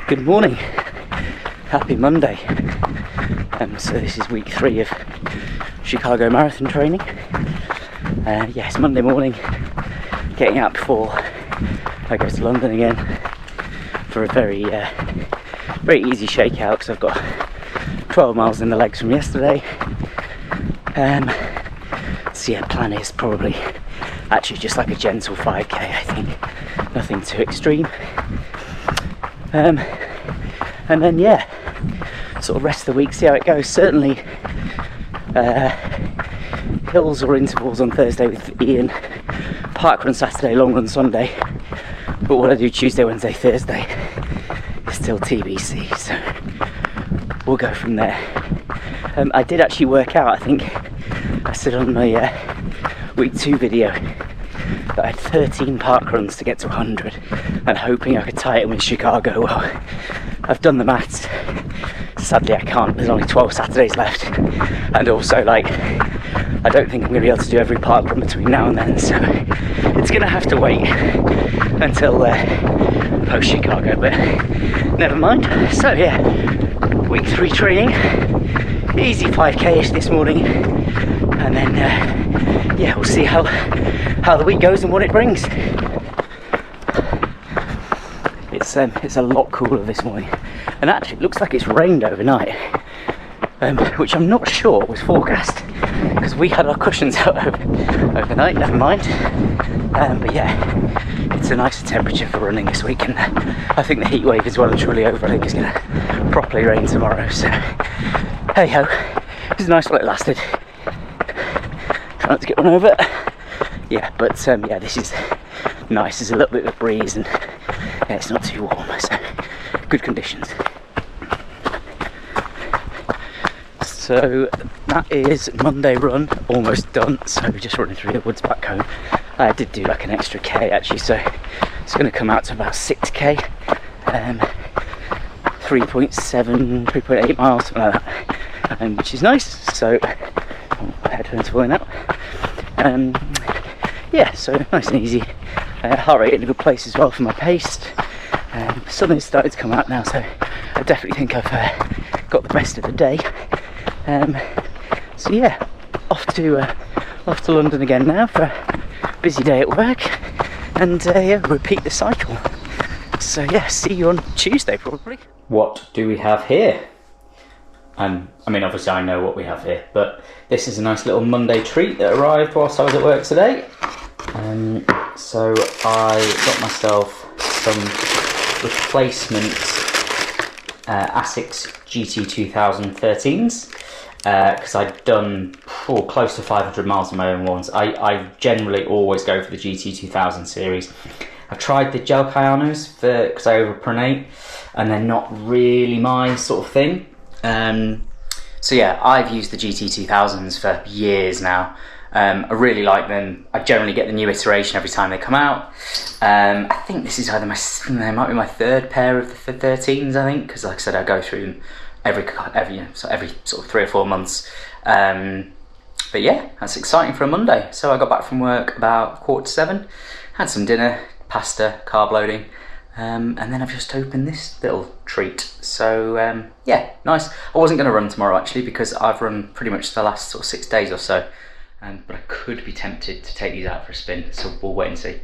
Good morning, happy Monday. So this is week 3 of Chicago Marathon training. Yes, Monday morning, getting out before I go to London again for a very easy shakeout because I've got 12 miles in the legs from yesterday. So yeah, plan is probably actually just like a gentle 5k, I think, nothing too extreme. And then yeah, sort of rest of the week, see how it goes. Certainly hills or intervals on Thursday with Ian, parkrun Saturday, long run Sunday, but what I do Tuesday, Wednesday, Thursday is still TBC, so we'll go from there. I did actually work out, I think I said on my week 2 video that I had 13 parkruns to get to 100 and hoping I could tie it with Chicago. Well, I've done the maths, sadly I can't, there's only 12 Saturdays left, and also like I don't think I'm going to be able to do every parkrun between now and then, so it's going to have to wait until post Chicago, but never mind. So yeah, week 3 training, easy 5k-ish this morning, and then yeah, we'll see how the week goes and what it brings. It's a lot cooler this morning, and actually it looks like it's rained overnight, which I'm not sure was forecast because we had our cushions out overnight. Never mind. But yeah, it's a nicer temperature for running this week, and I think the heat wave is well and truly over. I think it's going to properly rain tomorrow. So hey ho, it was nice while it lasted. Try not to get run over. Yeah, but yeah, this is nice. There's a little bit of a breeze, and yeah, it's not too warm, so good conditions. So that is Monday run, almost done. So just running through the woods back home. I did do like an extra K actually, so it's going to come out to about 6k, 3.8 miles, something like that, which is nice. So my headphones falling out. Yeah, so nice and easy. Heart rate in a good place as well for my pace. Something's started to come out now, so I definitely think I've got the best of the day. So yeah, off to London again now for a busy day at work, and yeah, repeat the cycle. So yeah, see you on Tuesday probably. What do we have here? I mean, obviously I know what we have here, but this is a nice little Monday treat that arrived whilst I was at work today. So I got myself some replacement Asics GT 2013s because I'd done close to 500 miles on my own ones. I generally always go for the GT 2000 series. I tried the gel Kyanos because I overpronate, and they're not really my sort of thing. So yeah, I've used the GT 2000s for years now. I really like them. I generally get the new iteration every time they come out. I think this is either they might be my 3rd pair of the 13s, I think, because like I said, I go through them every sort of 3 or 4 months. But yeah, that's exciting for a Monday. So I got back from work about 7:15, had some dinner, pasta, carb loading, and then I've just opened this little treat. So yeah, nice. I wasn't going to run tomorrow actually because I've run pretty much the last sort of 6 days or so. But I could be tempted to take these out for a spin, so we'll wait and see.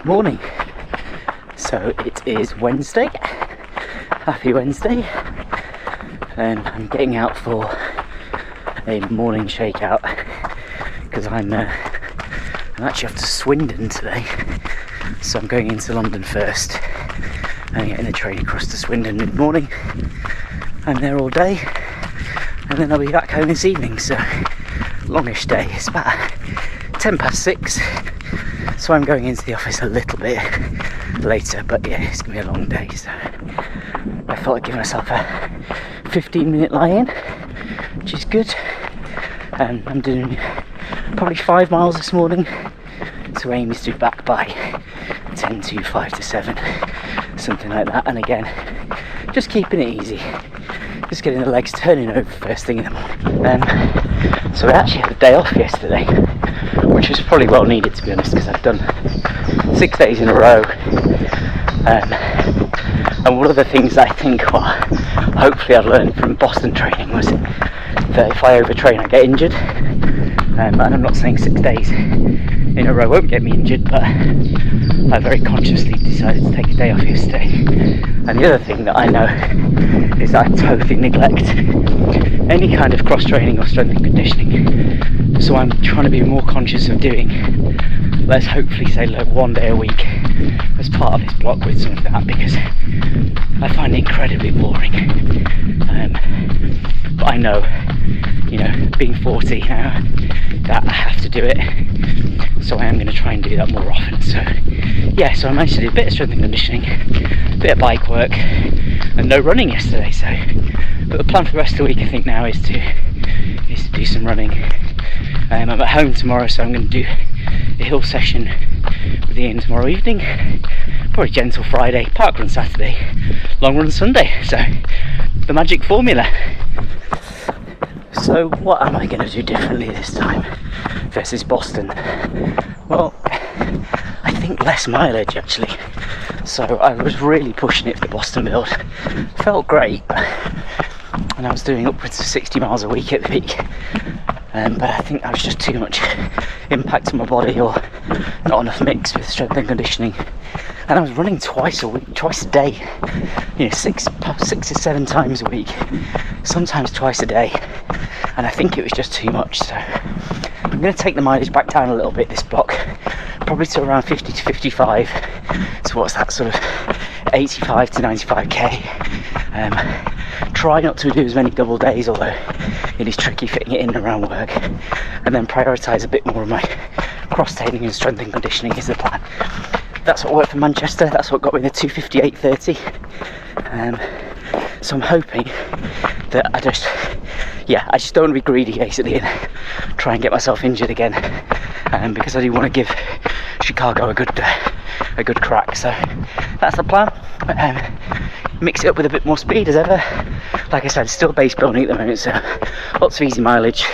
Morning. So it is Wednesday. Happy Wednesday. I'm getting out for a morning shakeout because I'm actually off to Swindon today. So I'm going into London first and getting the train across to Swindon mid-morning. I'm there all day and then I'll be back home this evening. So longish day. It's about 6:10. So I'm going into the office a little bit later, but yeah, it's gonna be a long day, so I thought I'd give myself a 15-minute lie-in, which is good. I'm doing probably 5 miles this morning, so aim is to be back by 10 to 5 to 7, something like that. And again, just keeping it easy, just getting the legs turning over first thing in the morning. So I actually had a day off yesterday, which was probably well needed, to be honest, because I've done 6 days in a row. And one of the things I think, hopefully I've learned from Boston training, was that if I overtrain I get injured. And I'm not saying 6 days in a row won't get me injured, but I very consciously decided to take a day off yesterday. And the other thing that I know is that I totally neglect any kind of cross training or strength and conditioning. So I'm trying to be more conscious of doing, let's hopefully say, like 1 day a week as part of this block with some of that, because I find it incredibly boring. But I know, being 40 now, that I have to do it. So I am going to try and do that more often. So yeah, so I managed to do a bit of strength and conditioning, a bit of bike work, and no running yesterday. So, but the plan for the rest of the week, I think now, is to do some running. I'm at home tomorrow, so I'm going to do a hill session with Ian tomorrow evening. Probably gentle Friday, parkrun Saturday, long run Sunday. So the magic formula. So what am I going to do differently this time versus Boston? Well, I think less mileage actually. So I was really pushing it for the Boston build. Felt great, and I was doing upwards of 60 miles a week at the peak. But I think that was just too much impact on my body, or not enough mix with strength and conditioning. And I was running twice a day, 6 to 7 times a week, sometimes twice a day. And I think it was just too much. So I'm going to take the mileage back down a little bit this block, probably to around 50 to 55. So what's that, sort of 85 to 95k. Try not to do as many double days, although it is tricky fitting it in around work, and then prioritise a bit more of my cross training and strength and conditioning is the plan. That's what worked for Manchester, that's what got me the 2:58:30. So I'm hoping that I just don't want to be greedy basically and try and get myself injured again, because I do want to give Chicago a good crack. So that's the plan. Mix it up with a bit more speed as ever. Like I said, still base building at the moment, so lots of easy mileage,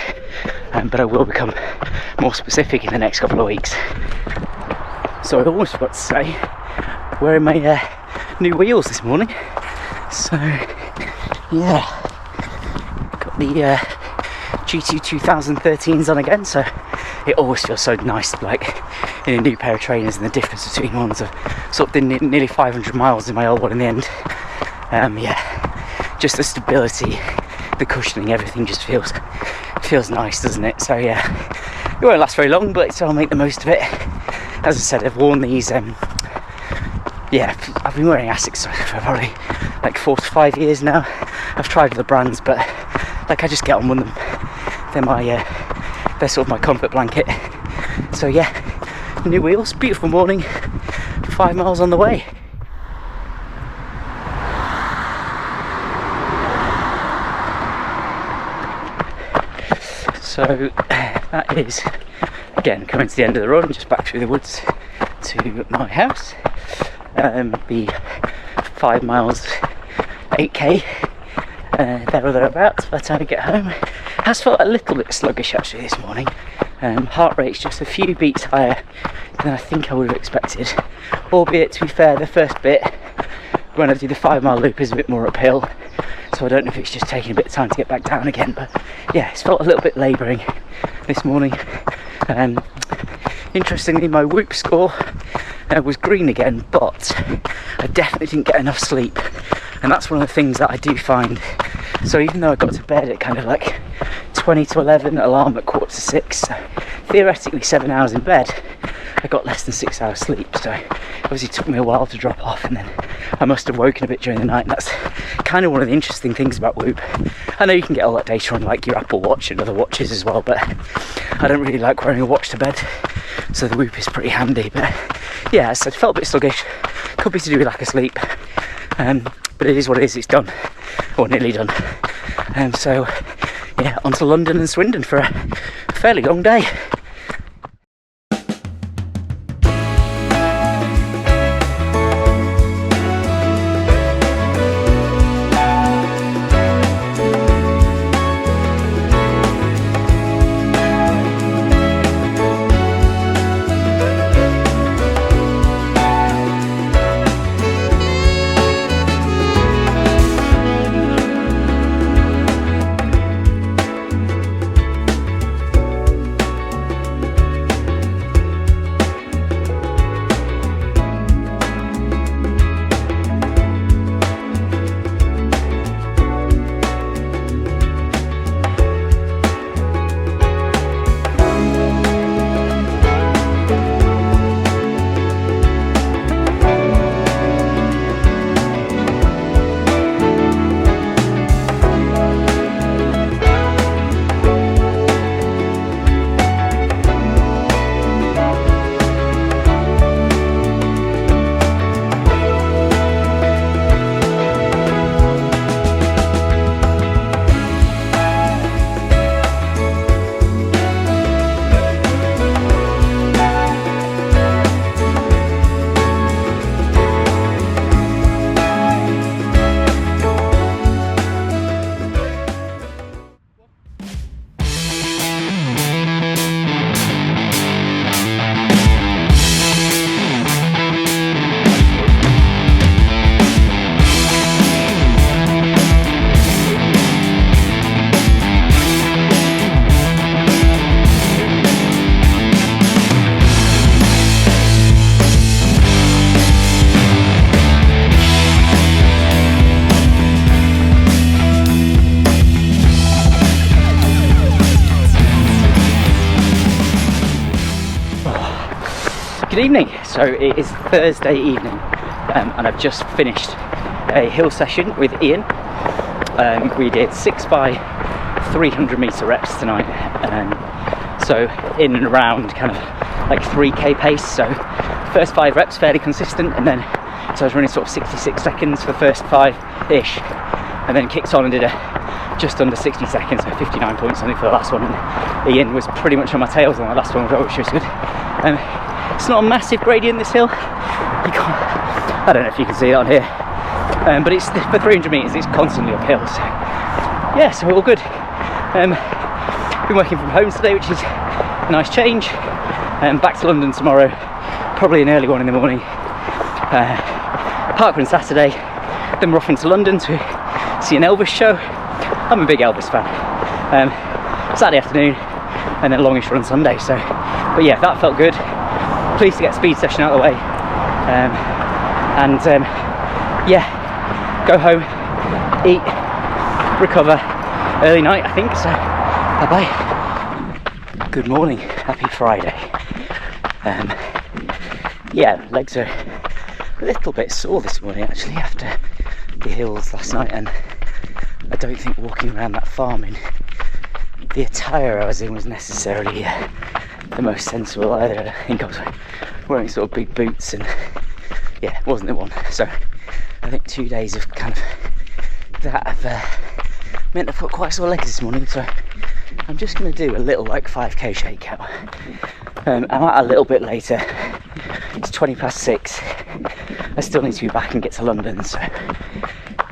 but I will become more specific in the next couple of weeks. So I almost forgot to say, wearing my new wheels this morning. So yeah, got the GT 2013s on again, so it always feels so nice to be like in a new pair of trainers, and the difference between ones. I've sort of did nearly 500 miles in my old one in the end. Just the stability, the cushioning, everything just feels nice, doesn't it? So yeah, it won't last very long, but I'll make the most of it. As I said, I've worn these, I've been wearing Asics for probably like 4 to 5 years now. I've tried other brands, but like I just get on with them. They're sort of my comfort blanket. So yeah, new wheels, beautiful morning, 5 miles on the way. So that is, again, coming to the end of the run, just back through the woods to my house. Be 5 miles, 8k, there or thereabouts by the time I get home. Has felt a little bit sluggish actually this morning. Heart rate's just a few beats higher than I think I would have expected. Albeit, to be fair, the first bit, when I do the 5 mile loop, is a bit more uphill. So I don't know if it's just taking a bit of time to get back down again, but yeah, it's felt a little bit labouring this morning. Interestingly, my Whoop score was green again, but I definitely didn't get enough sleep, and that's one of the things that I do find. So even though I got to bed at kind of like 20 to 11, alarm at 5:45, so theoretically 7 hours in bed, I got less than 6 hours sleep. So obviously it took me a while to drop off, and then I must have woken a bit during the night, and that's kind of one of the interesting things about Whoop. I know you can get all that data on like your Apple Watch and other watches as well, but I don't really like wearing a watch to bed, so the Whoop is pretty handy. But yeah, so I felt a bit sluggish, could be to do with lack of sleep, but it is what it is. It's done, or nearly done. So yeah, on to London and Swindon for a fairly long day. Good evening. So it is Thursday evening, and I've just finished a hill session with Ian. We did 6 by 300 meter reps tonight, so in and around kind of like 3k pace. So first 5 reps fairly consistent, and then so I was running sort of 66 seconds for the first 5-ish, and then kicked on and did a just under 60 seconds, so 59 points only for the last one. And Ian was pretty much on my tails on the last one, which was good. It's not a massive gradient, this hill. I don't know if you can see it on here, but it's for 300 metres. It's constantly uphill. So yeah, so all good. Been working from home today, which is a nice change. Back to London tomorrow, probably an early one in the morning. Parkrun Saturday, then we're off into London to see an Elvis show. I'm a big Elvis fan. Saturday afternoon, and then a longish run Sunday. So, but yeah, that felt good. Pleased to get a speed session out of the way, yeah, go home, eat, recover, early night I think, so bye bye. Good morning, happy Friday. Yeah, legs are a little bit sore this morning actually after the hills last night, and I don't think walking around that farm in the attire I was in was necessarily the most sensible either. I think I was wearing sort of big boots, and yeah, it wasn't the one. So I think 2 days of kind of that have meant I've got quite sore legs this morning, so I'm just going to do a little like 5k shakeout. I'm out a little bit later, it's 6:20. I still need to be back and get to London, so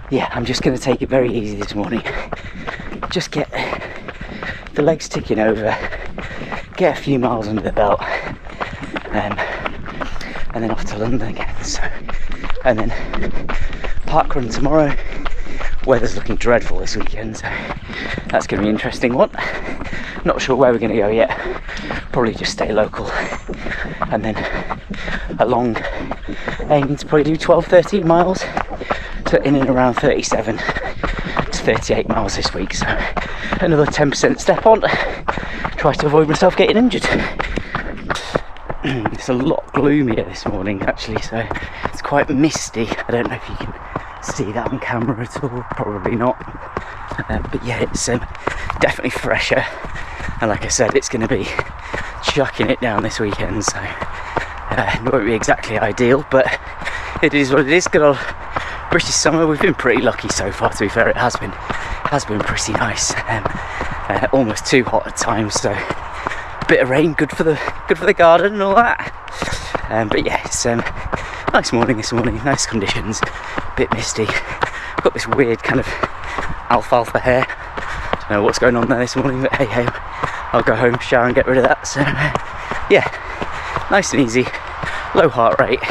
yeah, I'm just going to take it very easy this morning, just get the legs ticking over, get a few miles under the belt, and then off to London again. So, and then parkrun tomorrow. Weather's looking dreadful this weekend, so that's going to be an interesting one. Not sure where we're going to go yet. Probably just stay local, and then along, aiming to probably do 12-13 miles, so in and around 37 to 38 miles this week. So another 10% step on, try to avoid myself getting injured. It's a lot gloomier this morning actually, so it's quite misty. I don't know if you can see that on camera at all, probably not, but yeah, it's definitely fresher, and like I said, it's going to be chucking it down this weekend, so it won't be exactly ideal, but it is what it is. Good old British summer. We've been pretty lucky so far, to be fair. It has been pretty nice, almost too hot at times, so a bit of rain, good for the garden and all that. But yeah, it's nice morning this morning, nice conditions, a bit misty. Got this weird kind of alfalfa hair. Don't know what's going on there this morning, but hey, I'll go home, shower and get rid of that. So yeah, nice and easy, low heart rate,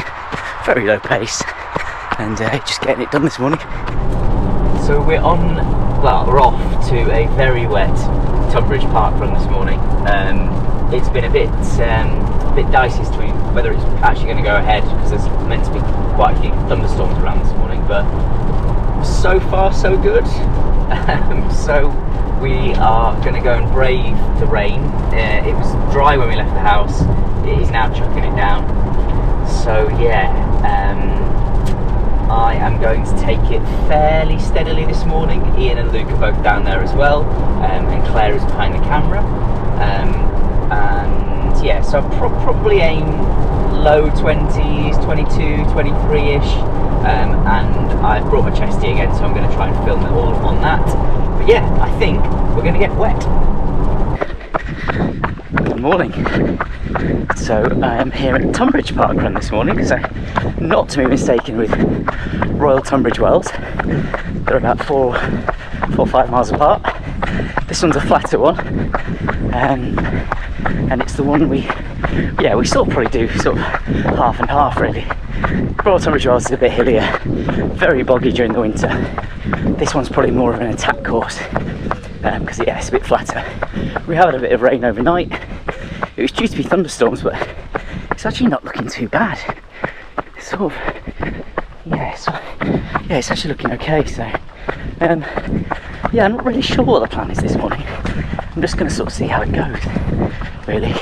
very low pace, and just getting it done this morning. So we're off to a very wet Tonbridge parkrun this morning. It's been a bit dicey as to whether it's actually going to go ahead, because there's meant to be quite a few thunderstorms around this morning, but so far so good. So we are going to go and brave the rain. It was dry when we left the house, it is now chucking it down, so yeah, I am going to take it fairly steadily this morning. Ian and Luke are both down there as well, and Claire is behind the camera, and yeah, so I'll probably aim low 20s, 22, 23ish, and I've brought my chesty again, so I'm going to try and film it all on that. But yeah, I think we're going to get wet. Good morning. So I am here at Tonbridge parkrun this morning, so not to be mistaken with Royal Tonbridge Wells. They're about 4 or 5 miles apart. This one's a flatter one, and it's the one we sort of probably do sort of half and half really. Royal Tonbridge Wells is a bit hillier, very boggy during the winter. This one's probably more of an attack course, because it's a bit flatter. We have had a bit of rain overnight. It was due to be thunderstorms, but it's actually not looking too bad. It's sort of, it's actually looking okay. So, I'm not really sure what the plan is this morning. I'm just going to sort of see how it goes, really.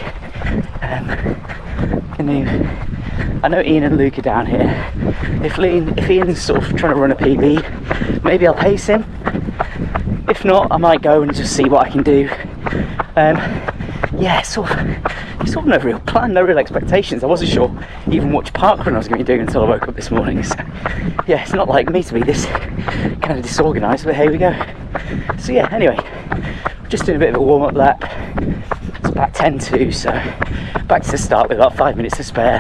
I know Ian and Luke are down here. If Ian's sort of trying to run a PB, maybe I'll pace him. If not, I might go and just see what I can do. Sort of no real plan, no real expectations. I wasn't sure even which parkrun I was going to be doing until I woke up this morning. So yeah, it's not like me to be this kind of disorganised, but here we go. So yeah, anyway, just doing a bit of a warm-up lap. It's about 10 to, so back to the start with about 5 minutes to spare,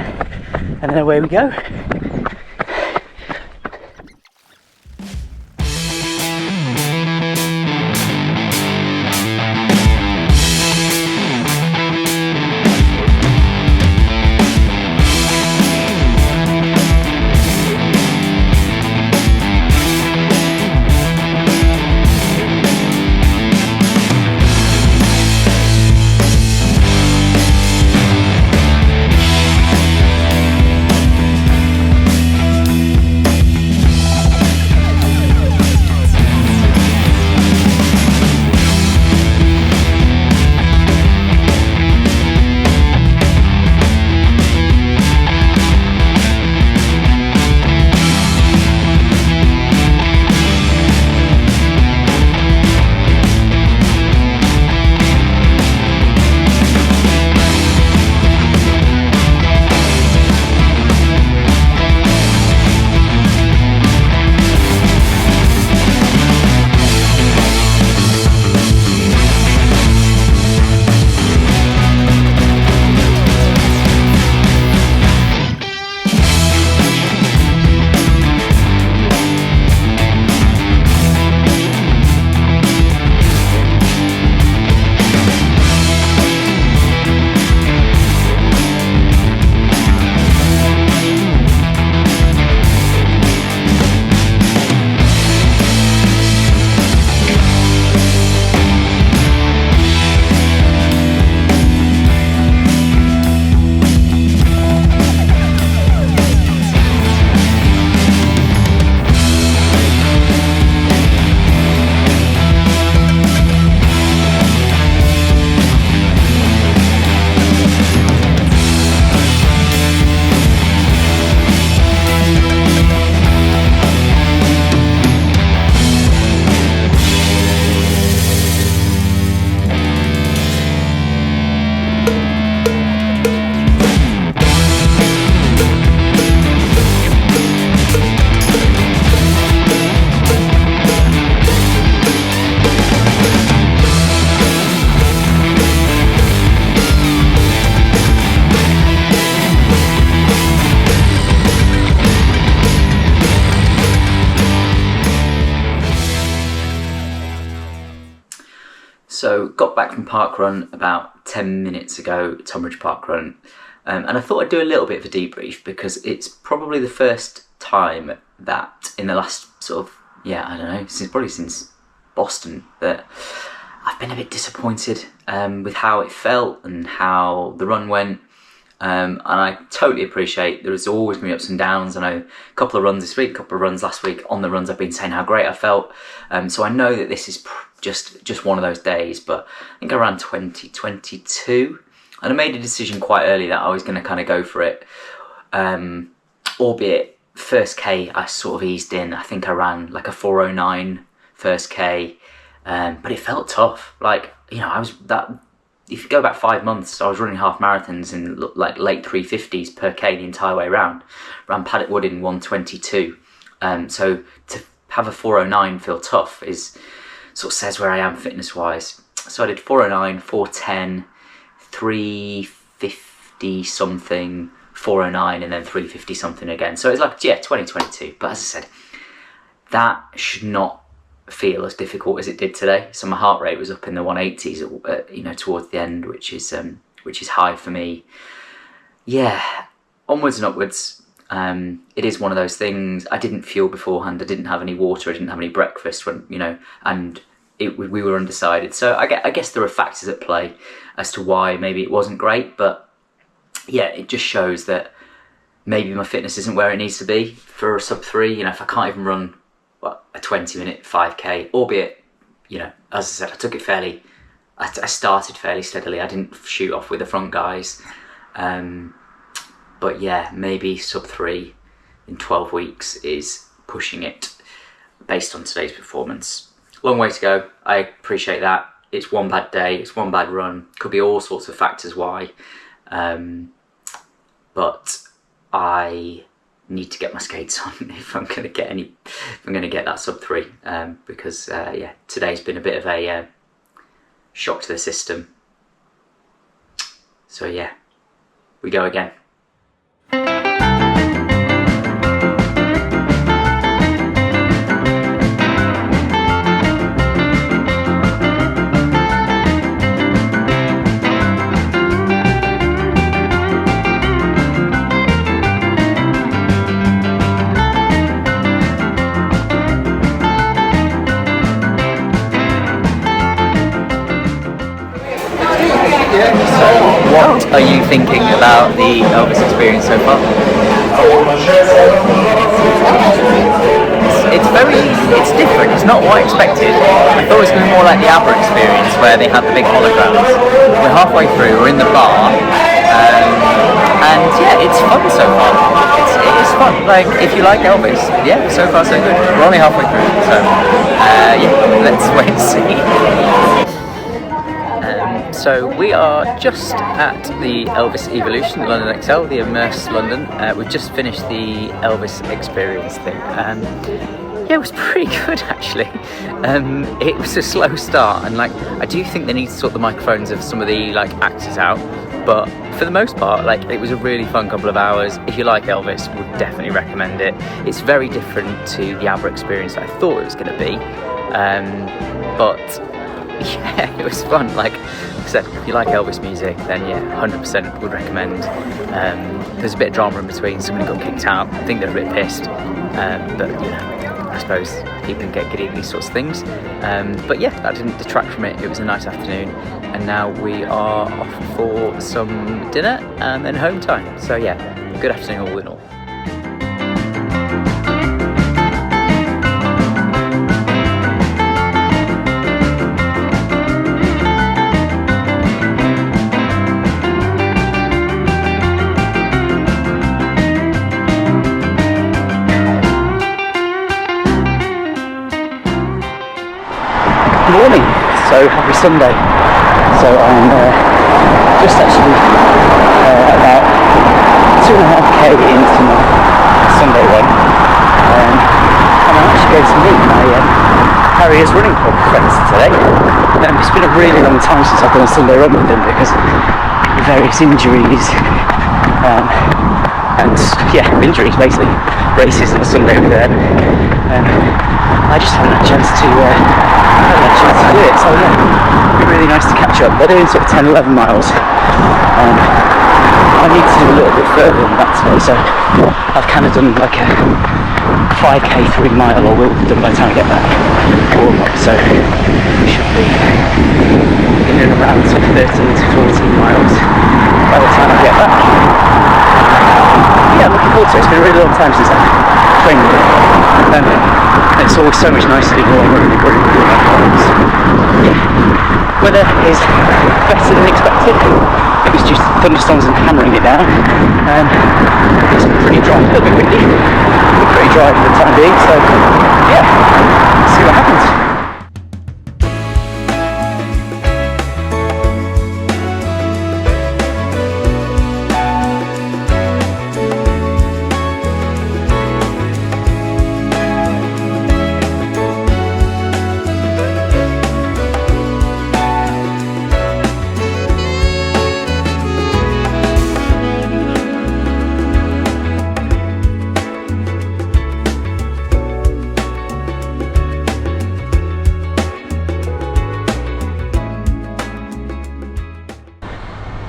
and then away we go. So got back from parkrun about 10 minutes ago, Tonbridge parkrun, and I thought I'd do a little bit of a debrief because it's probably the first time that in the last sort of, I don't know, since Boston, that I've been a bit disappointed with how it felt and how the run went. And I totally appreciate there's always going to be ups and downs. I know a couple of runs this week, a couple of runs last week. On the runs I've been saying how great I felt. So I know that this is just one of those days, but I think around 2022. And I made a decision quite early that I was going to kind of go for it. Albeit first K I sort of eased in. I think I ran like a 4:09 first K. But it felt tough. Like, I was that... If you go back 5 months, I was running half marathons in like late 350s per K the entire way around. Ran Paddock Wood in 122. So to have a 4:09 feel tough is sort of says where I am fitness wise. So I did 4:09, 4:10, 350 something, 4:09, and then 350 something again. So it's like 2022. But as I said, that should not feel as difficult as it did today. So my heart rate was up in the 180s, towards the end, which is high for me. Yeah, onwards and upwards. It is one of those things. I didn't fuel beforehand. I didn't have any water. I didn't have any breakfast and we were undecided. So I guess there are factors at play as to why maybe it wasn't great. But yeah, it just shows that maybe my fitness isn't where it needs to be for a sub 3. If I can't even run a 20-minute 5K, albeit, as I said, I took it I started fairly steadily. I didn't shoot off with the front guys. But yeah, maybe sub 3 in 12 weeks is pushing it based on today's performance. Long way to go. I appreciate that. It's one bad day. It's one bad run. Could be all sorts of factors why. But I need to get my skates on if I'm going to get that sub 3, because today's been a bit of a shock to the system. So yeah, we go again. What are you thinking about the Elvis experience so far? It's different. It's not what I expected. I thought it was going to be more like the ABBA experience where they had the big holograms. We're halfway through, we're in the bar, and yeah, it's fun so far. It is fun. Like, if you like Elvis, yeah, so far so good. We're only halfway through, so let's wait and see. So we are just at the Elvis Evolution, London XL, the Immerse London. We've just finished the Elvis experience thing. Yeah, it was pretty good actually. It was a slow start, and I do think they need to sort the microphones of some of the actors out. But for the most part, it was a really fun couple of hours. If you like Elvis, would definitely recommend it. It's very different to the ABBA experience that I thought it was going to be, but yeah, it was fun. Like I said, if you like Elvis music, then yeah, 100% would recommend. There's a bit of drama in between. Somebody got kicked out. I think they're a bit pissed, but I suppose people can get giddy at these sorts of things. But yeah, that didn't detract from it. It was a nice afternoon, and now we are off for some dinner and then home time. So yeah, good afternoon all in all. Morning, so happy Sunday. So I'm just actually about 2.5k into my Sunday run, and I'm actually going to meet my Harriers running club friends today. It's been a really long time since I've done a Sunday run with them because of various injuries and yeah, injuries basically, races on a Sunday with them. I just haven't had a chance to do it, so yeah, up. They're doing sort of 10, 11 miles. I need to do a little bit further than that today, so I've kind of done like a 5k 3 mile, or will be done by the time I get back. So we should be in and around sort of 13 to 14 miles by the time I get back. Yeah, I'm looking forward to it. It's been a really long time since I've trained with it. It's always so much nicer to do more running in a group. Yeah, weather is better than expected. It was just thunderstorms and hammering it down. It's pretty dry, a little bit windy, but pretty dry for the time being. So yeah, let's see what happens.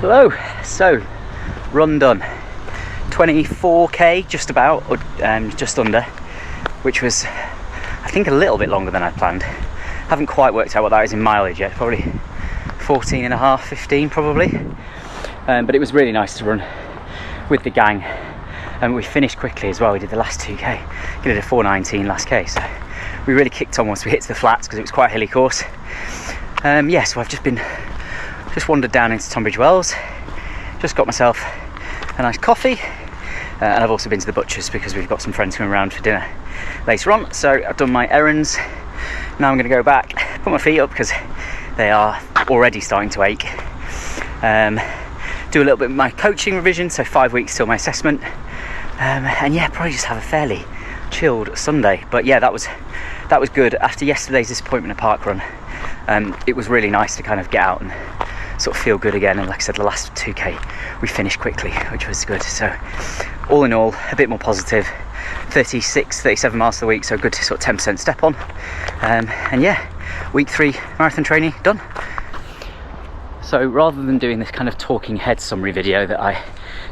Hello, so run done, 24k just about, or just under, which was I think a little bit longer than I planned. Haven't quite worked out what that is in mileage yet, probably 14 and a half, 15 probably, but it was really nice to run with the gang, and we finished quickly as well. We did the last 2k, we did a 4:19 last k, so we really kicked on once we hit to the flats because it was quite a hilly course. Yeah, so I've just wandered down into Tonbridge Wells, just got myself a nice coffee, and I've also been to the butcher's because we've got some friends coming around for dinner later on. So I've done my errands. Now I'm going to go back, put my feet up because they are already starting to ache, do a little bit of my coaching revision, so 5 weeks till my assessment, and yeah, probably just have a fairly chilled Sunday. But yeah, that was good. After yesterday's disappointment at parkrun, it was really nice to kind of get out and sort of feel good again. And like I said, the last 2k we finished quickly, which was good. So all in all, a bit more positive. 37 miles a week, so good to sort of 10% step on. And yeah, week 3 marathon training done. So rather than doing this kind of talking head summary video that I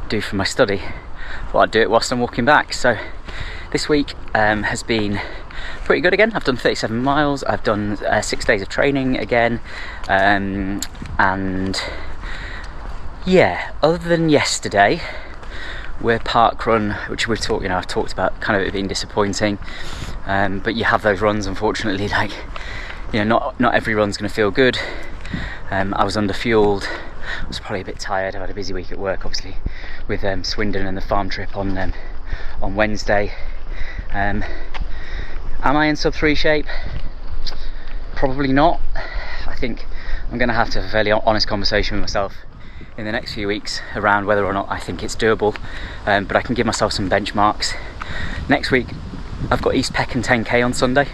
do for my study, I thought I'd do it whilst I'm walking back. So this week has been pretty good again. I've done 37 miles, I've done 6 days of training again, and yeah, other than yesterday where parkrun, which I've talked about kind of it being disappointing, but you have those runs, unfortunately, like, you know, not every run's going to feel good. I was under-fueled, I was probably a bit tired. I've had a busy week at work, obviously, with Swindon and the farm trip on Wednesday. Am I in sub 3 shape? Probably not. I think I'm going to have to have a fairly honest conversation with myself in the next few weeks around whether or not I think it's doable, but I can give myself some benchmarks. Next week I've got East Peckham 10k on Sunday,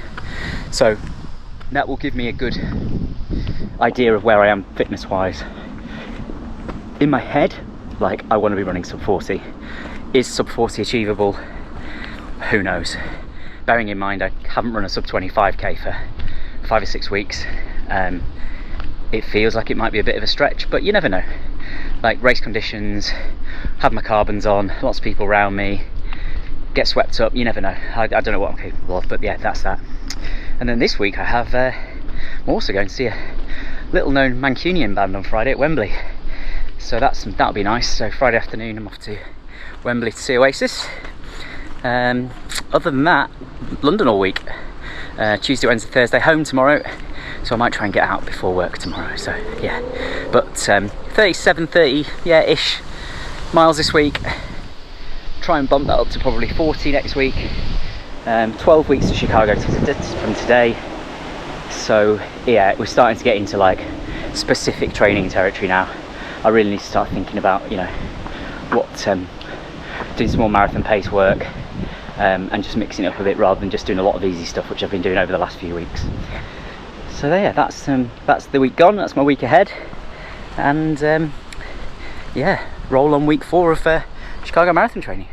so that will give me a good idea of where I am fitness wise. In my head, like, I want to be running sub 40. Is sub 40 achievable? Who knows? Bearing in mind I haven't run a sub 25k for 5 or 6 weeks, it feels like it might be a bit of a stretch, but you never know. Like, race conditions, have my carbons on, lots of people around me, get swept up, you never know. I don't know what I'm capable of, but yeah, that's that. And then this week I have, I'm also going to see a little known Mancunian band on Friday at Wembley, so that'll be nice. So Friday afternoon I'm off to Wembley to see Oasis. Other than that, London all week, Tuesday, Wednesday, Thursday, home tomorrow, so I might try and get out before work tomorrow. So yeah, but 30 ish miles this week, try and bump that up to probably 40 next week. 12 weeks to Chicago from today, so yeah, we're starting to get into like specific training territory now. I really need to start thinking about, you know, what doing some more marathon pace work, and just mixing it up a bit rather than just doing a lot of easy stuff, which I've been doing over the last few weeks. So yeah, that's the week gone. That's my week ahead, and yeah, roll on week 4 of Chicago marathon training.